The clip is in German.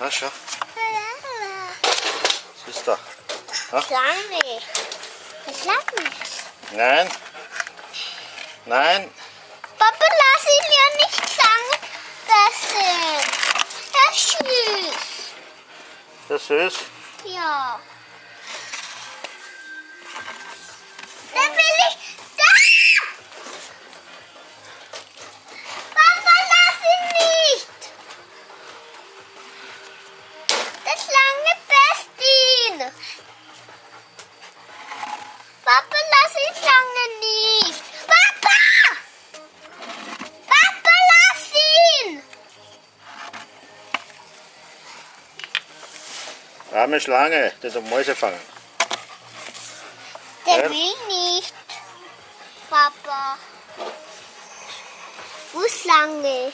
Ah, schau. Was ist da? Ha? Schlange. Eine Schlange. Nein. Nein. Papa, lass ihn ja nicht Schlange essen. Er ist süß. Das ist süß. Ja. Da will ich. Da! Papa, lass ihn nicht. Die Schlange beißt ihn. Papa, lass die Schlange nicht. Papa! Papa, lass ihn. Arme Schlange, die da Mäuse fangen. Der Ja. will nicht. Papa. Wo ist Schlange?